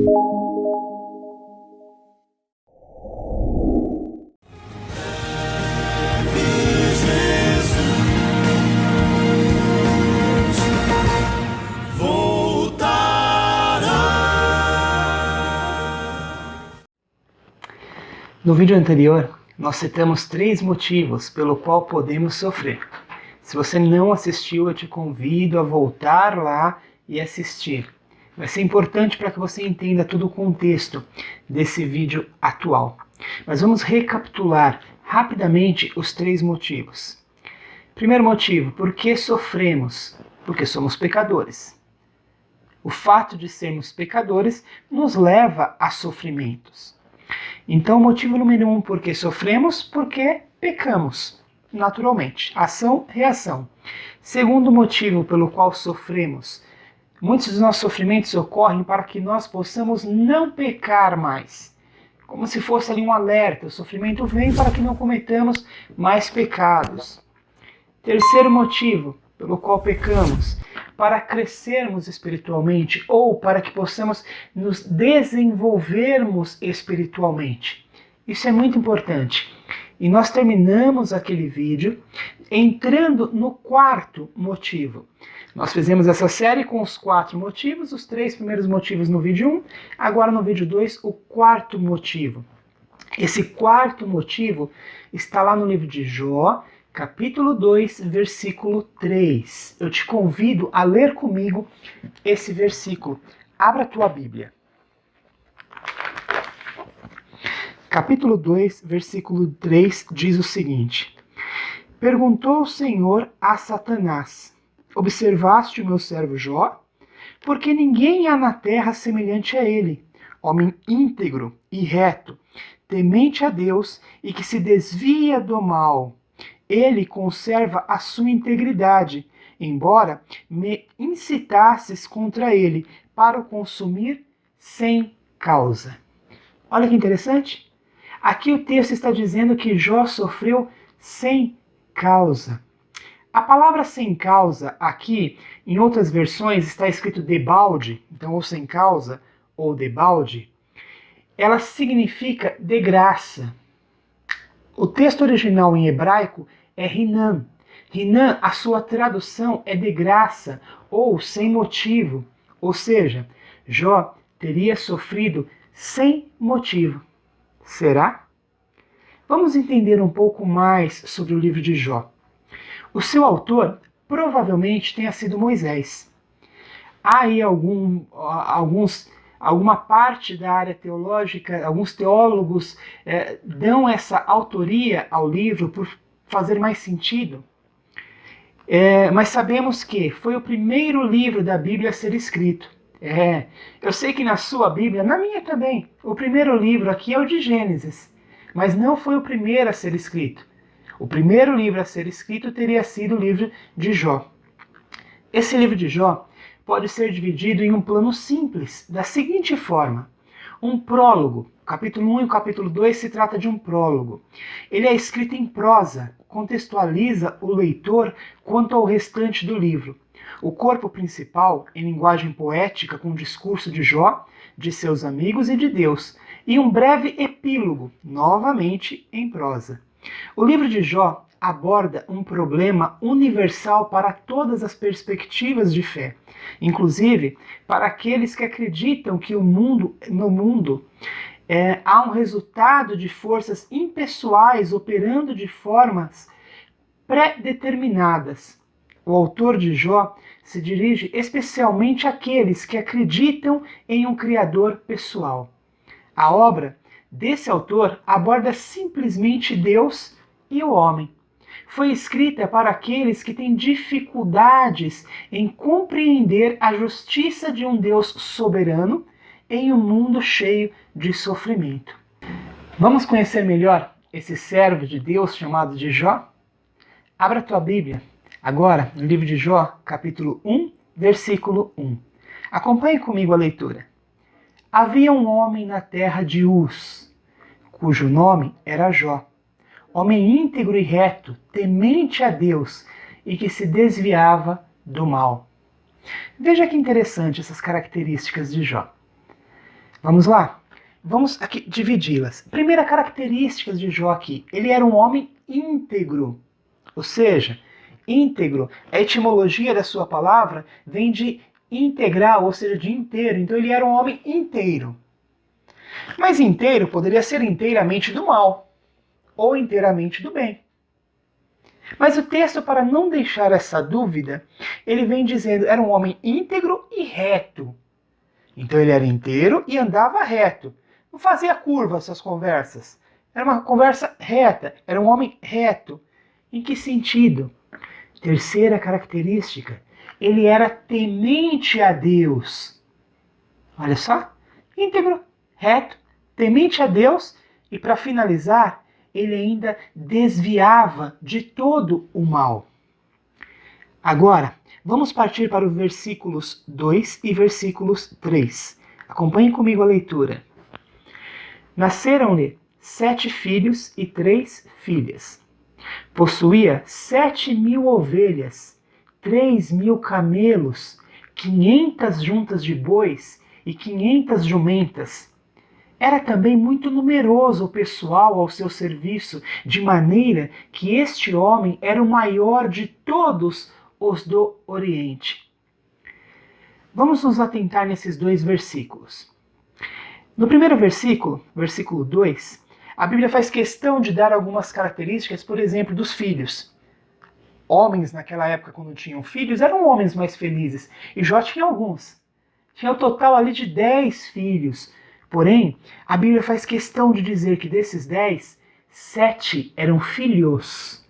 No vídeo anterior, nós citamos 3 motivos pelo qual podemos sofrer. Se você não assistiu, eu te convido a voltar lá e assistir. Vai ser importante para que você entenda todo o contexto desse vídeo atual. Mas vamos recapitular rapidamente os 3 motivos. Primeiro motivo, por que sofremos? Porque somos pecadores. O fato de sermos pecadores nos leva a sofrimentos. Então, motivo número 1, por que sofremos? Porque pecamos, naturalmente. Ação, reação. Segundo motivo pelo qual sofremos. Muitos dos nossos sofrimentos ocorrem para que nós possamos não pecar mais. Como se fosse ali um alerta. O sofrimento vem para que não cometamos mais pecados. Terceiro motivo pelo qual pecamos. Para crescermos espiritualmente ou para que possamos nos desenvolvermos espiritualmente. Isso é muito importante. E nós terminamos aquele vídeo entrando no 4º motivo. Nós fizemos essa série com os 4 motivos, os 3 primeiros motivos no vídeo 1, agora no vídeo 2, o 4º motivo. Esse 4º motivo está lá no livro de Jó, capítulo 2, versículo 3. Eu te convido a ler comigo esse versículo. Abra a tua Bíblia. Capítulo 2, versículo 3 diz o seguinte: Perguntou o Senhor a Satanás: Observaste o meu servo Jó? Porque ninguém há na terra semelhante a ele, homem íntegro e reto, temente a Deus e que se desvia do mal. Ele conserva a sua integridade, embora me incitasses contra ele para o consumir sem causa. Olha que interessante. Aqui o texto está dizendo que Jó sofreu sem causa. A palavra sem causa aqui, em outras versões, está escrito debalde, então ou sem causa ou debalde. Ela significa de graça. O texto original em hebraico é Rinan. Rinan, a sua tradução é de graça ou sem motivo. Ou seja, Jó teria sofrido sem motivo. Será? Vamos entender um pouco mais sobre o livro de Jó. O seu autor provavelmente tenha sido Moisés. Há aí alguma parte da área teológica, alguns teólogos dão essa autoria ao livro por fazer mais sentido. Mas sabemos que foi o primeiro livro da Bíblia a ser escrito. Eu sei que na sua Bíblia, na minha também, o primeiro livro aqui é o de Gênesis, mas não foi o primeiro a ser escrito. O primeiro livro a ser escrito teria sido o livro de Jó. Esse livro de Jó pode ser dividido em um plano simples, da seguinte forma: um prólogo. O capítulo 1 e o capítulo 2 se trata de um prólogo. Ele é escrito em prosa, contextualiza o leitor quanto ao restante do livro. O corpo principal, em linguagem poética, com o discurso de Jó, de seus amigos e de Deus, e um breve epílogo, novamente em prosa. O livro de Jó aborda um problema universal para todas as perspectivas de fé, inclusive para aqueles que acreditam que no mundo há um resultado de forças impessoais operando de formas pré-determinadas. O autor de Jó se dirige especialmente àqueles que acreditam em um Criador pessoal. A obra desse autor aborda simplesmente Deus e o homem. Foi escrita para aqueles que têm dificuldades em compreender a justiça de um Deus soberano em um mundo cheio de sofrimento. Vamos conhecer melhor esse servo de Deus chamado de Jó? Abra a tua Bíblia, agora no livro de Jó, capítulo 1, versículo 1. Acompanhe comigo a leitura. Havia um homem na terra de Uz, cujo nome era Jó, homem íntegro e reto, temente a Deus e que se desviava do mal. Veja que interessante essas características de Jó. Vamos lá? Vamos aqui dividi-las. Primeira característica de Jó aqui, ele era um homem íntegro. Ou seja, íntegro, a etimologia da sua palavra vem de integral, ou seja, de inteiro. Então ele era um homem inteiro. Mas inteiro poderia ser inteiramente do mal ou inteiramente do bem. Mas o texto, para não deixar essa dúvida, ele vem dizendo era um homem íntegro e reto. Então ele era inteiro e andava reto. Não fazia curva essas conversas. Era uma conversa reta. Era um homem reto. Em que sentido? Terceira característica. Ele era temente a Deus. Olha só. Íntegro, reto, temente a Deus. E para finalizar, ele ainda desviava de todo o mal. Agora, vamos partir para os versículos 2 e versículos 3. Acompanhem comigo a leitura. Nasceram-lhe 7 filhos e 3 filhas. Possuía 7.000 ovelhas, 3.000 camelos, 500 juntas de bois e 500 jumentas. Era também muito numeroso o pessoal ao seu serviço, de maneira que este homem era o maior de todos os do Oriente. Vamos nos atentar nesses 2 versículos. No primeiro versículo, versículo 2, a Bíblia faz questão de dar algumas características, por exemplo, dos filhos. Homens naquela época, quando tinham filhos, eram homens mais felizes. E Jó tinha alguns. Tinha o total ali de 10 filhos. Porém, a Bíblia faz questão de dizer que desses 10, 7 eram filhos.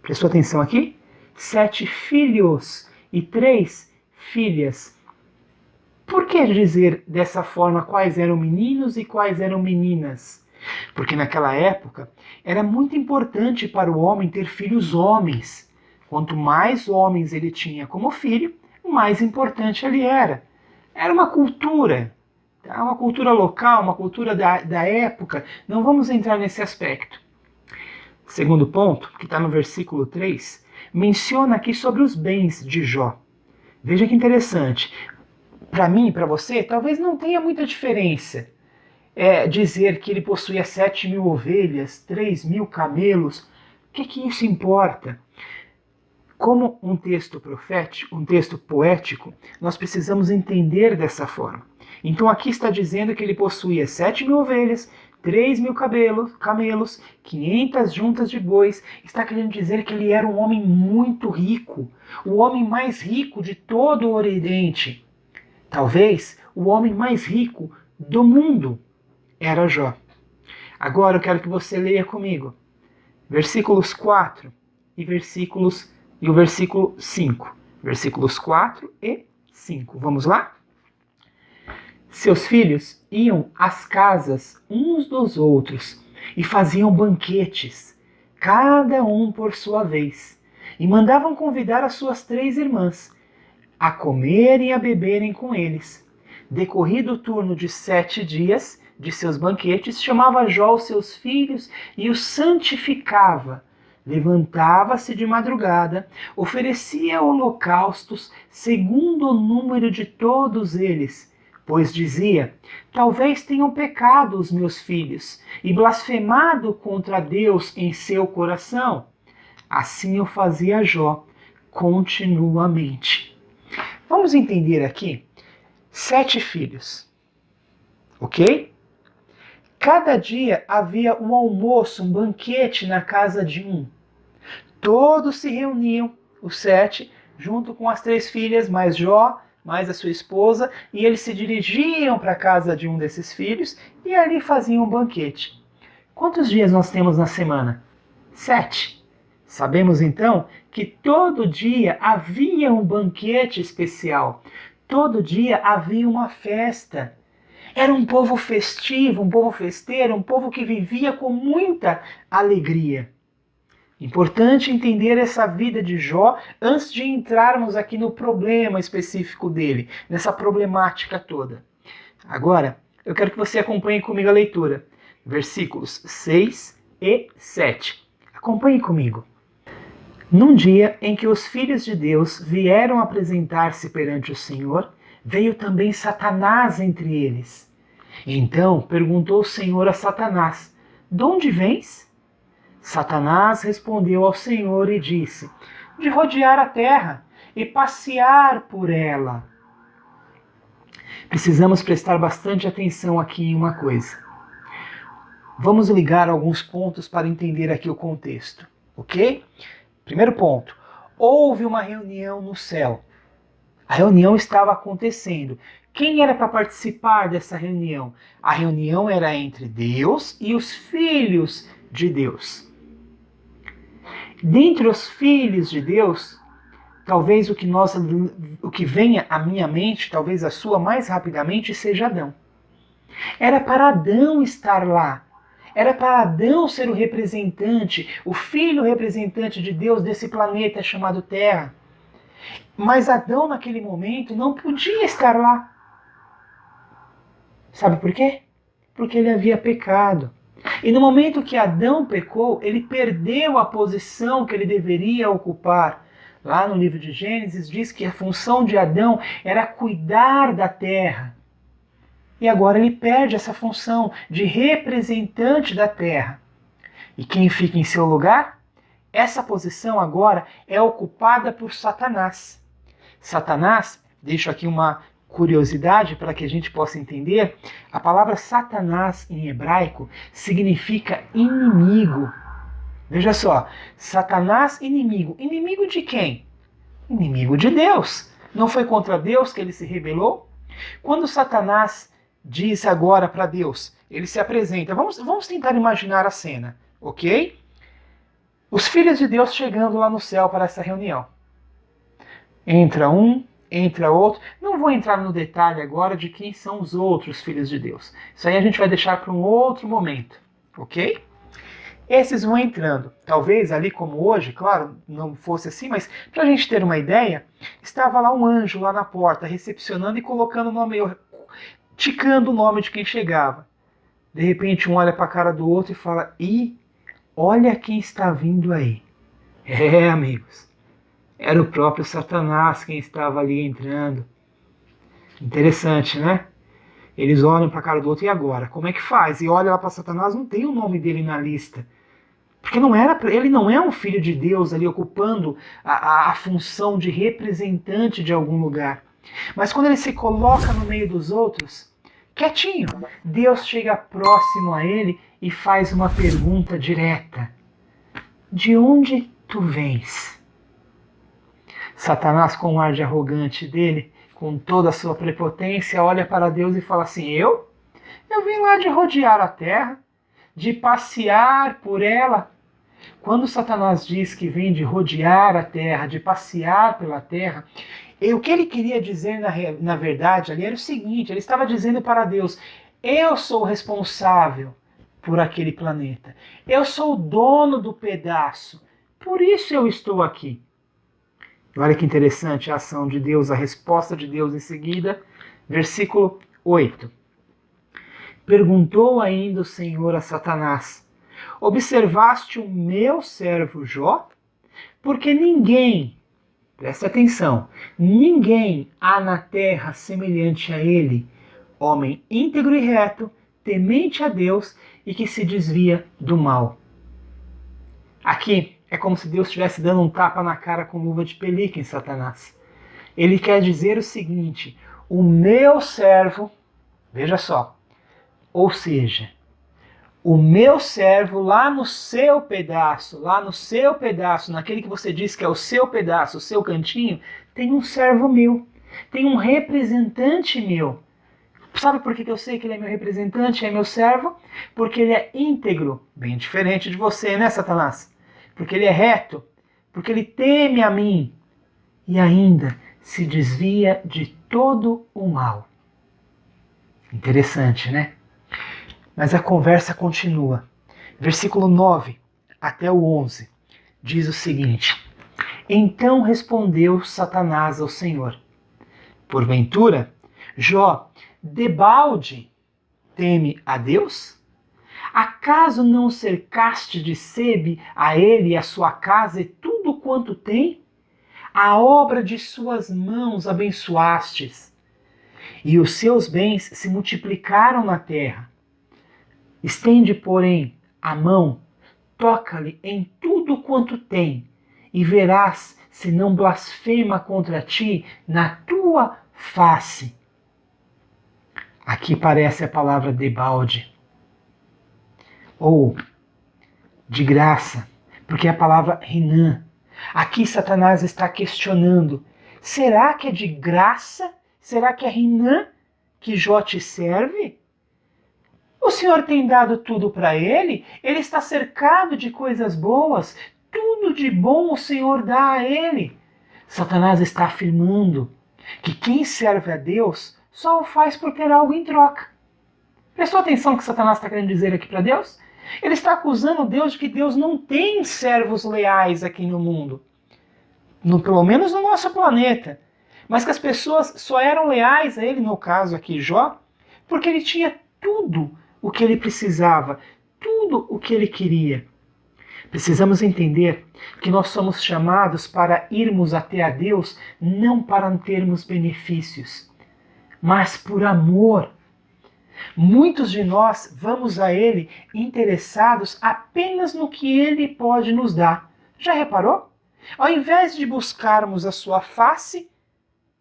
Prestou atenção aqui? 7 filhos e 3 filhas. Por que dizer dessa forma quais eram meninos e quais eram meninas? Porque naquela época era muito importante para o homem ter filhos homens. Quanto mais homens ele tinha como filho, mais importante ele era. Era uma cultura, tá? Uma cultura local, uma cultura da época. Não vamos entrar nesse aspecto. Segundo ponto, que está no versículo 3, menciona aqui sobre os bens de Jó. Veja que interessante. Para mim e para você, talvez não tenha muita diferença dizer que ele possuía 7.000 ovelhas, 3.000 camelos. O que isso importa? Como um texto profético, um texto poético, nós precisamos entender dessa forma. Então aqui está dizendo que ele possuía 7.000 ovelhas, 3.000 camelos, 500 juntas de bois. Está querendo dizer que ele era um homem muito rico, o homem mais rico de todo o Oriente. Talvez o homem mais rico do mundo era Jó. Agora eu quero que você leia comigo versículos 4 e o versículo 5. Versículos 4 e 5. Vamos lá? Seus filhos iam às casas uns dos outros e faziam banquetes, cada um por sua vez, e mandavam convidar as suas 3 irmãs a comerem e a beberem com eles. Decorrido o turno de 7 dias de seus banquetes, chamava Jó os seus filhos e os santificava. Levantava-se de madrugada, oferecia holocaustos segundo o número de todos eles, pois dizia: talvez tenham pecado os meus filhos e blasfemado contra Deus em seu coração. Assim eu fazia Jó continuamente. Vamos entender aqui 7 filhos, ok? Cada dia havia um almoço, um banquete na casa de um. Todos se reuniam, os 7, junto com as 3 filhas, mais Jó, mais a sua esposa, e eles se dirigiam para a casa de um desses filhos e ali faziam um banquete. Quantos dias nós temos na semana? 7. Sabemos então que todo dia havia um banquete especial. Todo dia havia uma festa. Era um povo festivo, um povo festeiro, um povo que vivia com muita alegria. Importante entender essa vida de Jó antes de entrarmos aqui no problema específico dele, nessa problemática toda. Agora, eu quero que você acompanhe comigo a leitura. Versículos 6 e 7. Acompanhe comigo. Num dia em que os filhos de Deus vieram apresentar-se perante o Senhor, veio também Satanás entre eles. Então perguntou o Senhor a Satanás: de onde vens? Satanás respondeu ao Senhor e disse: de rodear a terra e passear por ela. Precisamos prestar bastante atenção aqui em uma coisa. Vamos ligar alguns pontos para entender aqui o contexto, ok? Primeiro ponto: houve uma reunião no céu. A reunião estava acontecendo. Quem era para participar dessa reunião? A reunião era entre Deus e os filhos de Deus. Dentre os filhos de Deus, talvez o que venha à minha mente, talvez a sua mais rapidamente, seja Adão. Era para Adão estar lá. Era para Adão ser o representante, o filho representante de Deus desse planeta chamado Terra. Mas Adão, naquele momento, não podia estar lá. Sabe por quê? Porque ele havia pecado. E no momento que Adão pecou, ele perdeu a posição que ele deveria ocupar. Lá no livro de Gênesis diz que a função de Adão era cuidar da terra. E agora ele perde essa função de representante da terra. E quem fica em seu lugar? Essa posição agora é ocupada por Satanás. Satanás, deixo aqui uma curiosidade para que a gente possa entender, a palavra Satanás em hebraico significa inimigo. Veja só, Satanás inimigo. Inimigo de quem? Inimigo de Deus. Não foi contra Deus que ele se rebelou? Quando Satanás diz agora para Deus, ele se apresenta. Vamos tentar imaginar a cena, ok? Os filhos de Deus chegando lá no céu para essa reunião. Entra um, entra outro. Não vou entrar no detalhe agora de quem são os outros filhos de Deus. Isso aí a gente vai deixar para um outro momento, ok? Esses vão entrando. Talvez ali como hoje, claro, não fosse assim, mas para a gente ter uma ideia, estava lá um anjo lá na porta, recepcionando e colocando o nome, ticando o nome de quem chegava. De repente um olha para a cara do outro e fala: ih, olha quem está vindo aí. É, amigos. Era o próprio Satanás quem estava ali entrando. Interessante, né? Eles olham para a cara do outro, e agora? Como é que faz? E olha lá para Satanás, não tem o nome dele na lista. Porque ele não é um filho de Deus ali ocupando a função de representante de algum lugar. Mas quando ele se coloca no meio dos outros, quietinho, Deus chega próximo a ele e faz uma pergunta direta: de onde tu vens? Satanás, com o ar de arrogante dele, com toda a sua prepotência, olha para Deus e fala assim: eu vim lá de rodear a terra, de passear por ela. Quando Satanás diz que vem de rodear a terra, de passear pela terra, o que ele queria dizer na verdade ali era o seguinte: ele estava dizendo para Deus: eu sou responsável por aquele planeta, eu sou o dono do pedaço, por isso eu estou aqui. Olha que interessante a ação de Deus, a resposta de Deus em seguida. Versículo 8. Perguntou ainda o Senhor a Satanás: observaste o meu servo Jó? Porque ninguém, presta atenção, ninguém há na terra semelhante a ele, homem íntegro e reto, temente a Deus e que se desvia do mal. Aqui é como se Deus estivesse dando um tapa na cara com luva de pelica em Satanás. Ele quer dizer o seguinte: o meu servo, veja só, ou seja, o meu servo lá no seu pedaço, naquele que você diz que é o seu pedaço, o seu cantinho, tem um servo meu, tem um representante meu. Sabe por que eu sei que ele é meu representante, é meu servo? Porque ele é íntegro, bem diferente de você, né, Satanás? Porque ele é reto, porque ele teme a mim e ainda se desvia de todo o mal. Interessante, né? Mas a conversa continua. Versículo 9 até o 11 diz o seguinte: então respondeu Satanás ao Senhor: porventura, Jó, debalde teme a Deus? Acaso não cercaste de sebe a ele e a sua casa e tudo quanto tem? A obra de suas mãos abençoastes. e os seus bens se multiplicaram na terra. Estende, porém, a mão, toca-lhe em tudo quanto tem, e verás se não blasfema contra ti na tua face. Aqui parece a palavra debalde, ou de graça, porque é a palavra Rinan. Aqui Satanás está questionando, será que é de graça? Será que é Rinan que Jó te serve? O Senhor tem dado tudo para ele, ele está cercado de coisas boas, tudo de bom o Senhor dá a ele. Satanás está afirmando que quem serve a Deus só o faz por ter algo em troca. Prestou atenção no que Satanás está querendo dizer aqui para Deus? Ele está acusando Deus de que Deus não tem servos leais aqui no mundo. Pelo menos no nosso planeta. Mas que as pessoas só eram leais a ele, no caso aqui Jó, porque ele tinha tudo o que ele precisava, tudo o que ele queria. Precisamos entender que nós somos chamados para irmos até a Deus não para termos benefícios, mas por amor. Muitos de nós vamos a Ele interessados apenas no que Ele pode nos dar. Já reparou? Ao invés de buscarmos a sua face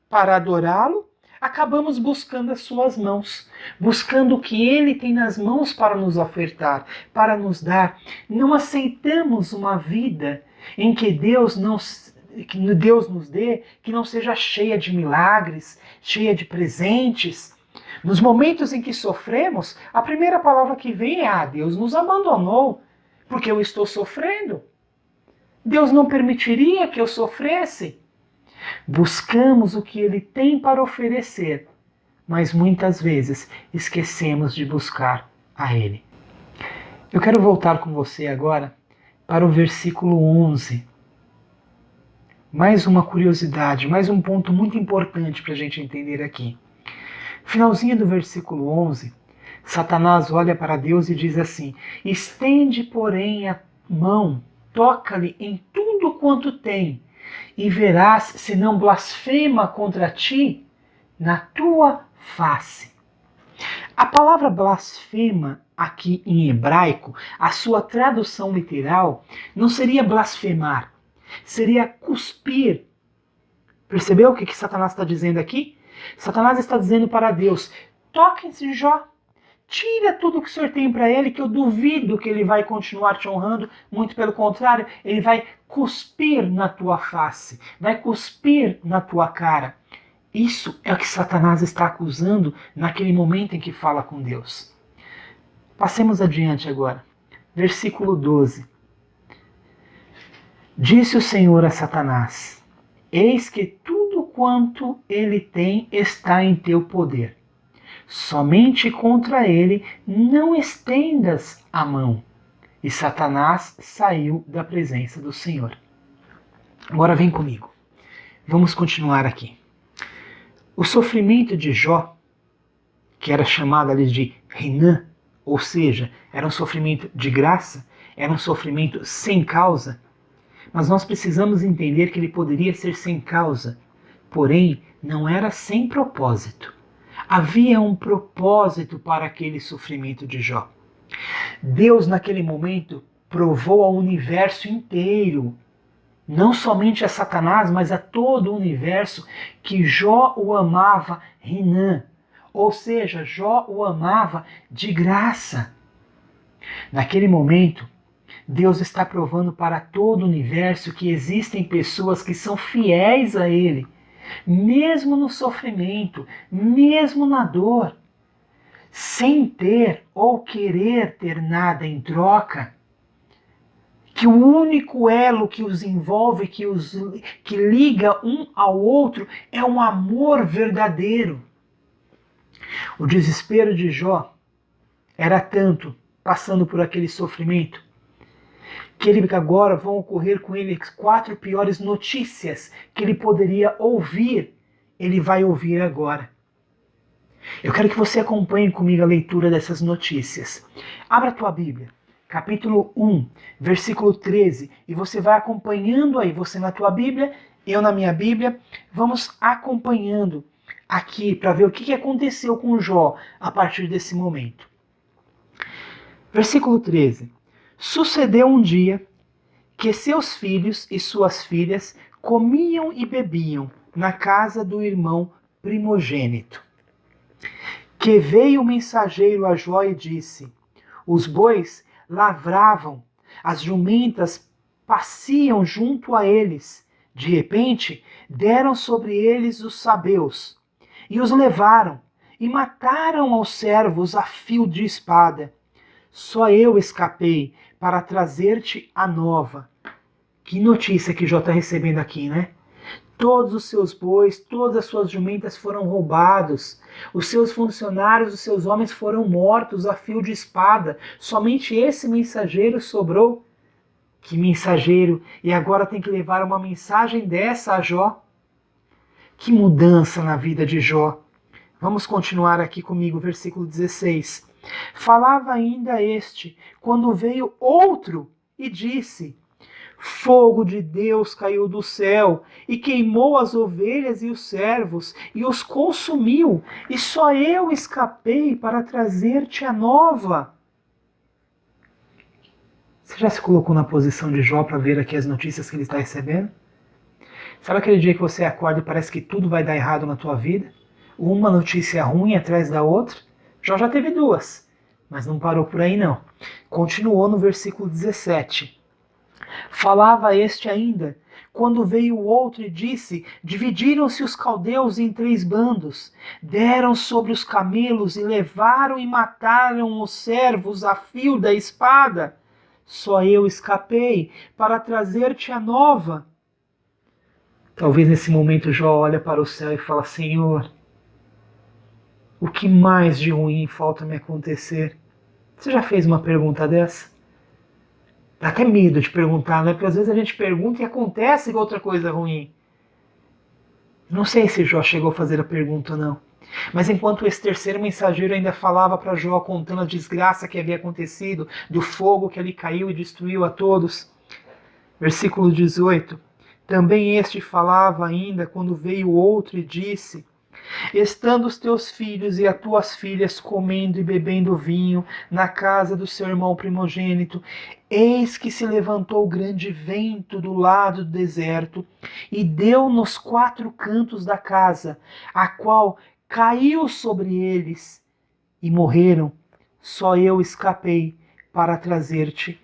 para adorá-lo, acabamos buscando as suas mãos, buscando o que Ele tem nas mãos para nos ofertar, para nos dar. Não aceitamos uma vida em que Deus nos dê, que não seja cheia de milagres, cheia de presentes. Nos momentos em que sofremos, a primeira palavra que vem é: Deus nos abandonou, porque eu estou sofrendo. Deus não permitiria que eu sofresse. Buscamos o que Ele tem para oferecer, mas muitas vezes esquecemos de buscar a Ele. Eu quero voltar com você agora para o versículo 11. Mais uma curiosidade, mais um ponto muito importante para a gente entender aqui. Finalzinho do versículo 11, Satanás olha para Deus e diz assim: estende, porém, a mão, toca-lhe em tudo quanto tem, e verás se não blasfema contra ti na tua face. A palavra blasfema aqui em hebraico, a sua tradução literal, não seria blasfemar, seria cuspir. Percebeu o que Satanás está dizendo aqui? Satanás está dizendo para Deus: toque-se Jó, tira tudo o que o Senhor tem para ele, que eu duvido que ele vai continuar te honrando, muito pelo contrário, ele vai cuspir na tua face, vai cuspir na tua cara. Isso é o que Satanás está acusando naquele momento em que fala com Deus. Passemos adiante agora. Versículo 12. Disse o Senhor a Satanás: eis que tudo quanto ele tem está em teu poder. Somente contra ele não estendas a mão. E Satanás saiu da presença do Senhor. Agora vem comigo. Vamos continuar aqui. O sofrimento de Jó, que era chamado ali de Rinan, ou seja, era um sofrimento de graça, era um sofrimento sem causa, mas nós precisamos entender que ele poderia ser sem causa, porém não era sem propósito. Havia um propósito para aquele sofrimento de Jó. Deus, naquele momento, provou ao universo inteiro, não somente a Satanás, mas a todo o universo, que Jó o amava Rinan, ou seja, Jó o amava de graça. Naquele momento, Deus está provando para todo o universo que existem pessoas que são fiéis a Ele, mesmo no sofrimento, mesmo na dor, sem ter ou querer ter nada em troca, que o único elo que os envolve, que liga um ao outro, é um amor verdadeiro. O desespero de Jó era tanto, passando por aquele sofrimento, que agora vão ocorrer com ele 4 piores notícias que ele poderia ouvir, ele vai ouvir agora. Eu quero que você acompanhe comigo a leitura dessas notícias. Abra a tua Bíblia, capítulo 1, versículo 13, e você vai acompanhando aí, você na tua Bíblia, eu na minha Bíblia, vamos acompanhando aqui para ver o que aconteceu com Jó a partir desse momento. Versículo 13. Sucedeu um dia que seus filhos e suas filhas comiam e bebiam na casa do irmão primogênito. Que veio o mensageiro a Jó e disse: os bois lavravam, as jumentas pasciam junto a eles. De repente, deram sobre eles os sabeus, e os levaram, e mataram aos servos a fio de espada. Só eu escapei para trazer-te a nova. Que notícia que Jó está recebendo aqui, né? Todos os seus bois, todas as suas jumentas foram roubados. Os seus funcionários, os seus homens foram mortos a fio de espada. Somente esse mensageiro sobrou. Que mensageiro! E agora tem que levar uma mensagem dessa a Jó. Que mudança na vida de Jó. Vamos continuar aqui comigo, versículo 16. Falava ainda este, quando veio outro e disse: fogo de Deus caiu do céu e queimou as ovelhas e os servos e os consumiu, e só eu escapei para trazer-te a nova. Você já se colocou na posição de Jó para ver aqui as notícias que ele está recebendo? Sabe aquele dia que você acorda e parece que tudo vai dar errado na tua vida? Uma notícia ruim atrás da outra? Jó já teve duas, mas não parou por aí não. Continuou no versículo 17. Falava este ainda, quando veio o outro e disse: dividiram-se os caldeus em 3 bandos, deram sobre os camelos e levaram e mataram os servos a fio da espada. Só eu escapei para trazer-te a nova. Talvez nesse momento Jó olha para o céu e fala: Senhor, o que mais de ruim falta me acontecer? Você já fez uma pergunta dessa? Dá até medo de perguntar, né? Porque às vezes a gente pergunta e acontece outra coisa ruim. Não sei se Jó chegou a fazer a pergunta ou não. Mas enquanto esse terceiro mensageiro ainda falava para Jó, contando a desgraça que havia acontecido, do fogo que ali caiu e destruiu a todos. Versículo 18. Também este falava ainda quando veio outro e disse: estando os teus filhos e as tuas filhas comendo e bebendo vinho na casa do seu irmão primogênito, eis que se levantou grande vento do lado do deserto e deu nos 4 cantos da casa, a qual caiu sobre eles e morreram. Só eu escapei para trazer-te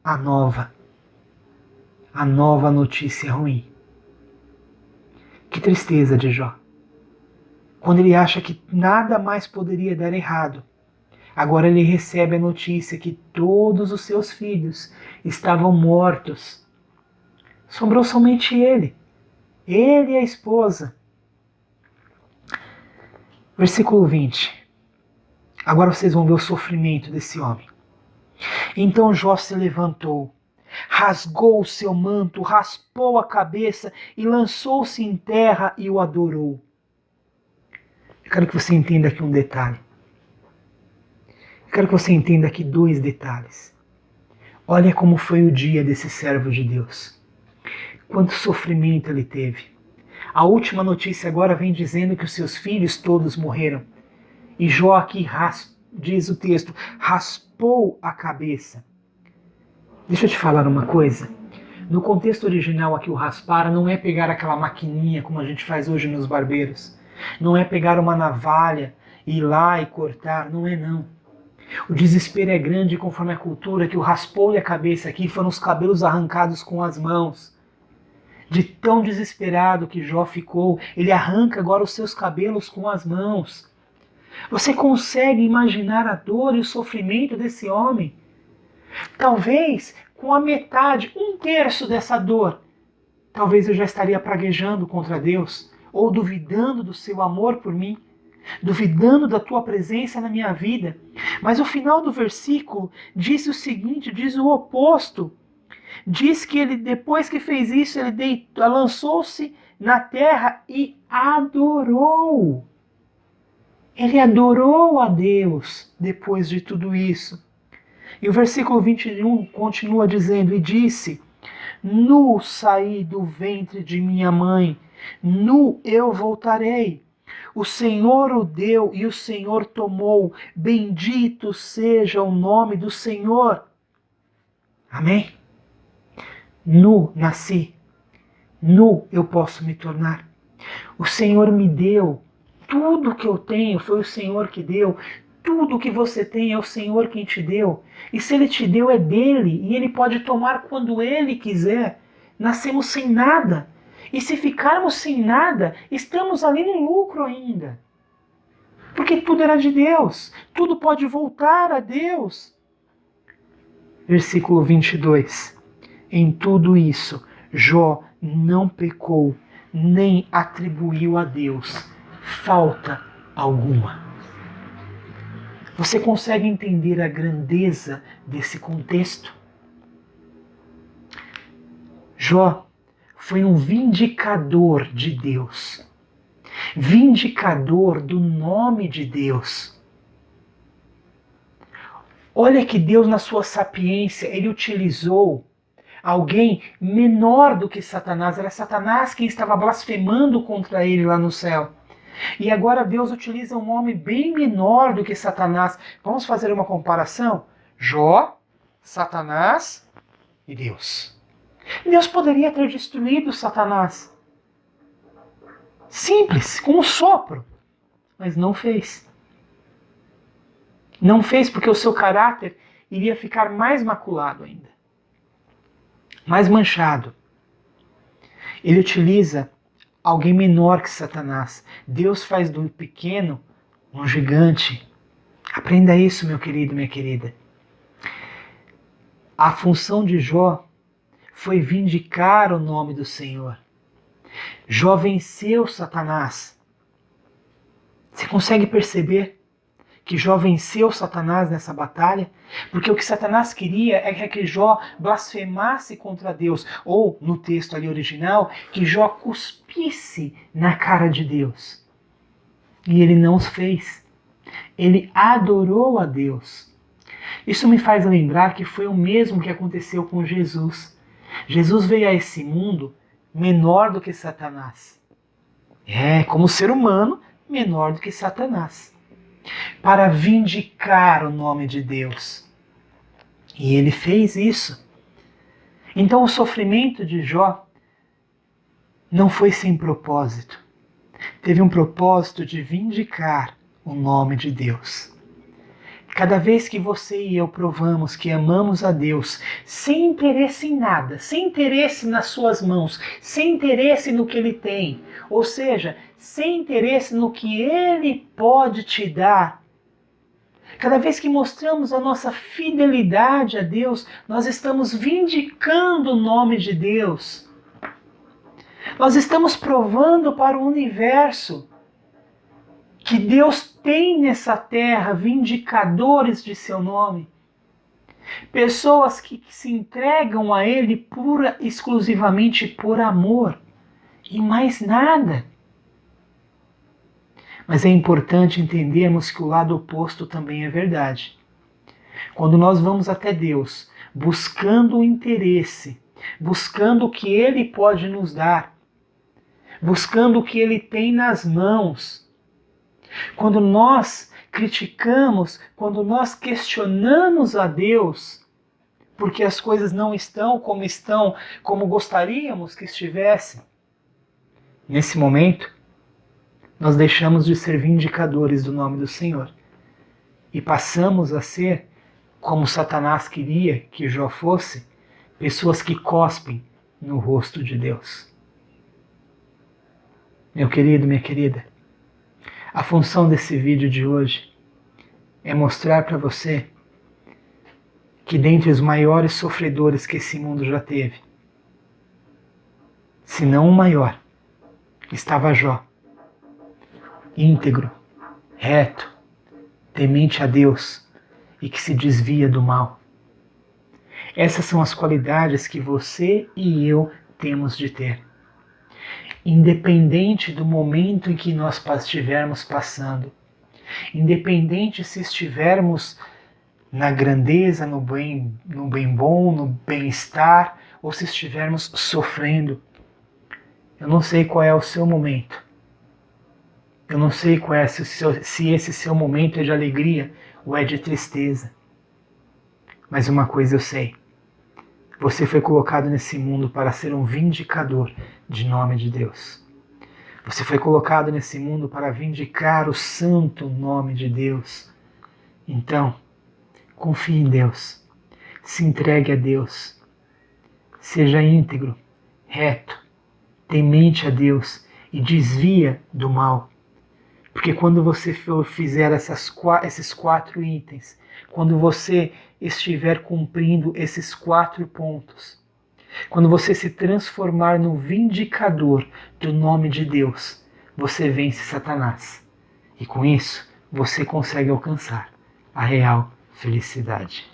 a nova notícia ruim. Que tristeza de Jó. Quando ele acha que nada mais poderia dar errado, agora ele recebe a notícia que todos os seus filhos estavam mortos. Sobrou somente ele e a esposa. Versículo 20. Agora vocês vão ver o sofrimento desse homem. Então Jó se levantou, rasgou o seu manto, raspou a cabeça e lançou-se em terra e o adorou. Eu quero que você entenda aqui um detalhe. Eu quero que você entenda aqui 2 detalhes. Olha como foi o dia desse servo de Deus. Quanto sofrimento ele teve. A última notícia agora vem dizendo que os seus filhos todos morreram. E Jó aqui, diz o texto, raspou a cabeça. Deixa eu te falar uma coisa. No contexto original aqui, o raspar não é pegar aquela maquininha como a gente faz hoje nos barbeiros. Não é pegar uma navalha e ir lá e cortar, não é não. O desespero é grande conforme a cultura que o raspou-lhe a cabeça aqui foram os cabelos arrancados com as mãos. De tão desesperado que Jó ficou, ele arranca agora os seus cabelos com as mãos. Você consegue imaginar a dor e o sofrimento desse homem? Talvez com a metade, 1/3 dessa dor, talvez eu já estaria praguejando contra Deus, ou duvidando do seu amor por mim, duvidando da tua presença na minha vida. Mas o final do versículo diz o seguinte, diz o oposto. Diz que ele, depois que fez isso, ele lançou-se na terra e adorou. Ele adorou a Deus depois de tudo isso. E o versículo 21 continua dizendo, e disse: nu saí do ventre de minha mãe, nu eu voltarei, O Senhor o deu e o Senhor tomou. Bendito seja o nome do Senhor. Amém? Nu nasci. Nu eu posso me tornar. O Senhor me deu. Tudo que eu tenho foi o Senhor que deu. Tudo que você tem é o Senhor quem te deu. E se Ele te deu, é dele. E Ele pode tomar quando Ele quiser. Nascemos sem nada. E se ficarmos sem nada, estamos ali no lucro ainda. Porque tudo era de Deus. Tudo pode voltar a Deus. Versículo 22. Em tudo isso, Jó não pecou, nem atribuiu a Deus falta alguma. Você consegue entender a grandeza desse contexto? Jó foi um vindicador de Deus, vindicador do nome de Deus. Olha que Deus, na sua sapiência, Ele utilizou alguém menor do que Satanás. Era Satanás quem estava blasfemando contra ele lá no céu. E agora Deus utiliza um homem bem menor do que Satanás. Vamos fazer uma comparação? Jó, Satanás e Deus. Deus poderia ter destruído Satanás. Simples, com um sopro. Mas não fez. Não fez porque o seu caráter iria ficar mais maculado ainda. Mais manchado. Ele utiliza alguém menor que Satanás. Deus faz do pequeno um gigante. Aprenda isso, meu querido, minha querida. A função de Jó foi vindicar o nome do Senhor. Jó venceu Satanás. Você consegue perceber que Jó venceu Satanás nessa batalha? Porque o que Satanás queria é que Jó blasfemasse contra Deus, ou, no texto ali original, que Jó cuspisse na cara de Deus. E ele não os fez. Ele adorou a Deus. Isso me faz lembrar que foi o mesmo que aconteceu com Jesus. Jesus veio a esse mundo menor do que Satanás. Como ser humano, menor do que Satanás. Para vindicar o nome de Deus. E ele fez isso. Então o sofrimento de Jó não foi sem propósito. Teve um propósito de vindicar o nome de Deus. Cada vez que você e eu provamos que amamos a Deus, sem interesse em nada, sem interesse nas suas mãos, sem interesse no que Ele tem, ou seja, sem interesse no que Ele pode te dar, cada vez que mostramos a nossa fidelidade a Deus, nós estamos vindicando o nome de Deus. Nós estamos provando para o universo que Deus tem nessa terra vindicadores de seu nome. Pessoas que se entregam a Ele exclusivamente por amor. E mais nada. Mas é importante entendermos que o lado oposto também é verdade. Quando nós vamos até Deus, buscando o interesse, buscando o que Ele pode nos dar, buscando o que Ele tem nas mãos, quando nós criticamos, quando nós questionamos a Deus, porque as coisas não estão, como gostaríamos que estivessem, nesse momento, nós deixamos de ser vindicadores do nome do Senhor e passamos a ser, como Satanás queria que Jó fosse, pessoas que cospem no rosto de Deus. Meu querido, minha querida, a função desse vídeo de hoje é mostrar para você que dentre os maiores sofredores que esse mundo já teve, se não o maior, estava Jó, íntegro, reto, temente a Deus e que se desvia do mal. Essas são as qualidades que você e eu temos de ter. Independente do momento em que nós estivermos passando, independente se estivermos na grandeza, no bem bom, no bem-estar, ou se estivermos sofrendo. Eu não sei qual é o seu momento, Eu não sei qual é, se esse seu momento é de alegria ou é de tristeza. Mas uma coisa eu sei. Você foi colocado nesse mundo para ser um vindicador de nome de Deus. Você foi colocado nesse mundo para vindicar o santo nome de Deus. Então, confie em Deus. Se entregue a Deus. Seja íntegro, reto, temente a Deus e desvia do mal. Porque quando você fizer esses 4 itens, quando você estiver cumprindo esses 4 pontos, quando você se transformar no vindicador do nome de Deus, você vence Satanás. E com isso, você consegue alcançar a real felicidade.